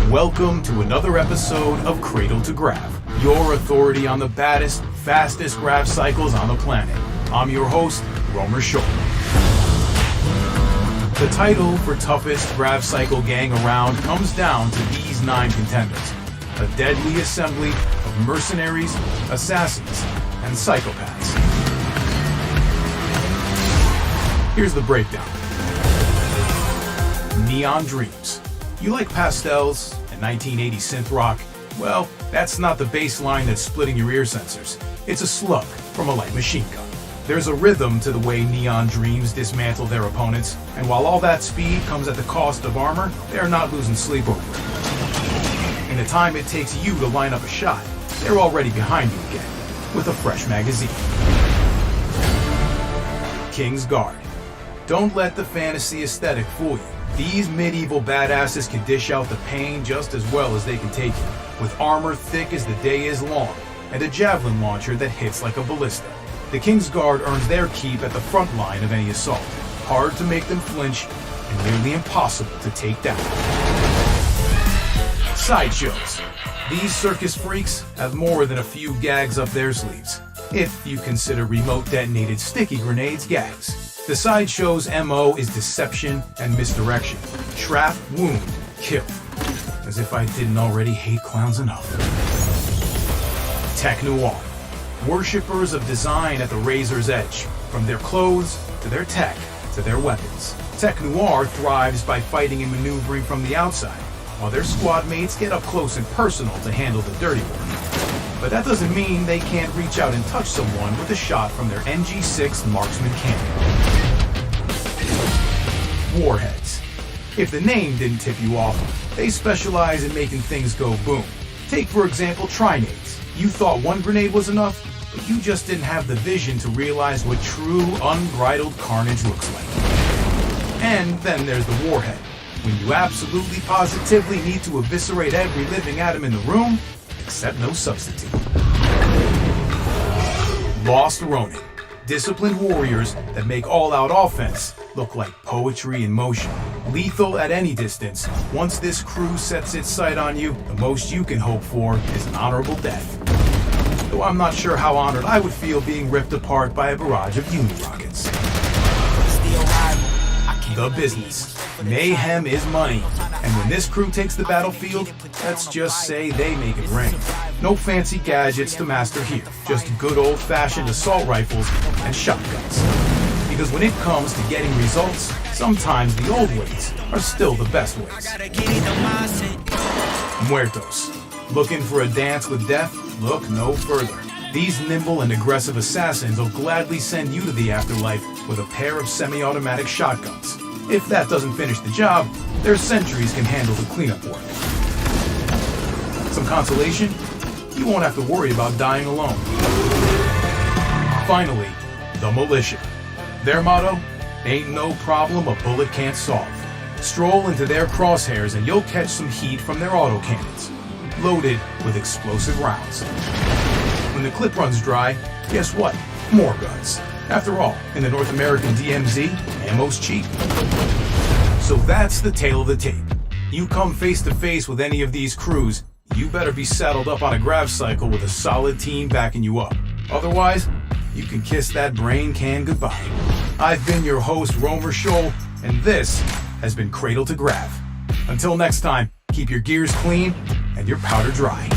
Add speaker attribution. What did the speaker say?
Speaker 1: Welcome to another episode of Cradle to Grav, your authority on the baddest, fastest Gravcycles on the planet. I'm your host, Romer Scholl. The title for toughest Gravcycle gang around comes down to these 9 contenders, a deadly assembly of mercenaries, assassins, and psychopaths. Here's the breakdown. Neon Dreams. You like pastels and 1980 synth rock? Well, that's not the bass line that's splitting your ear sensors. It's a slug from a light machine gun. There's a rhythm to the way Neon Dreams dismantle their opponents, and while all that speed comes at the cost of armor, they're not losing sleep over it. In the time it takes you to line up a shot, they're already behind you again, with a fresh magazine. King's Guard. Don't let the fantasy aesthetic fool you. These medieval badasses can dish out the pain just as well as they can take it, with armor thick as the day is long, and a javelin launcher that hits like a ballista. The King's Guard earns their keep at the front line of any assault, hard to make them flinch, and nearly impossible to take down. Sideshows. These circus freaks have more than a few gags up their sleeves, if you consider remote detonated sticky grenades gags. The Sideshow's MO is deception and misdirection. Trap, wound, kill. As if I didn't already hate clowns enough. Tech Noir. Worshippers of design at the razor's edge. From their clothes, to their tech, to their weapons. Tech Noir thrives by fighting and maneuvering from the outside, while their squad mates get up close and personal to handle the dirty work. But that doesn't mean they can't reach out and touch someone with a shot from their NG6 marksman cannon. Warheads. If the name didn't tip you off, they specialize in making things go boom. Take, for example, trinades. You thought one grenade was enough, but you just didn't have the vision to realize what true, unbridled carnage looks like. And then there's the warhead, when you absolutely positively need to eviscerate every living atom in the room, except no substitute. Lost Ronin. Disciplined warriors that make all-out offense look like poetry in motion. Lethal at any distance, once this crew sets its sight on you, the most you can hope for is an honorable death. Though I'm not sure how honored I would feel being ripped apart by a barrage of uni-rockets. The Business. Mayhem is money, and when this crew takes the battlefield, let's just say they make it rain. No fancy gadgets to master here, just good old-fashioned assault rifles and shotguns. Because when it comes to getting results, sometimes the old ways are still the best ways. Muertos. Looking for a dance with death? Look no further. These nimble and aggressive assassins will gladly send you to the afterlife with a pair of semi-automatic shotguns. If that doesn't finish the job, their sentries can handle the cleanup work. Some consolation? You won't have to worry about dying alone. Finally, the Militia. Their motto? Ain't no problem a bullet can't solve. Stroll into their crosshairs and you'll catch some heat from their autocannons, loaded with explosive rounds. When the clip runs dry, guess what? More guns. After all, in the North American DMZ, ammo's cheap. So that's the tale of the tape. You come face to face with any of these crews, you better be saddled up on a Gravcycle with a solid team backing you up. Otherwise, you can kiss that brain can goodbye. I've been your host, Romer Scholl, and this has been Cradle to Grav. Until next time, keep your gears clean and your powder dry.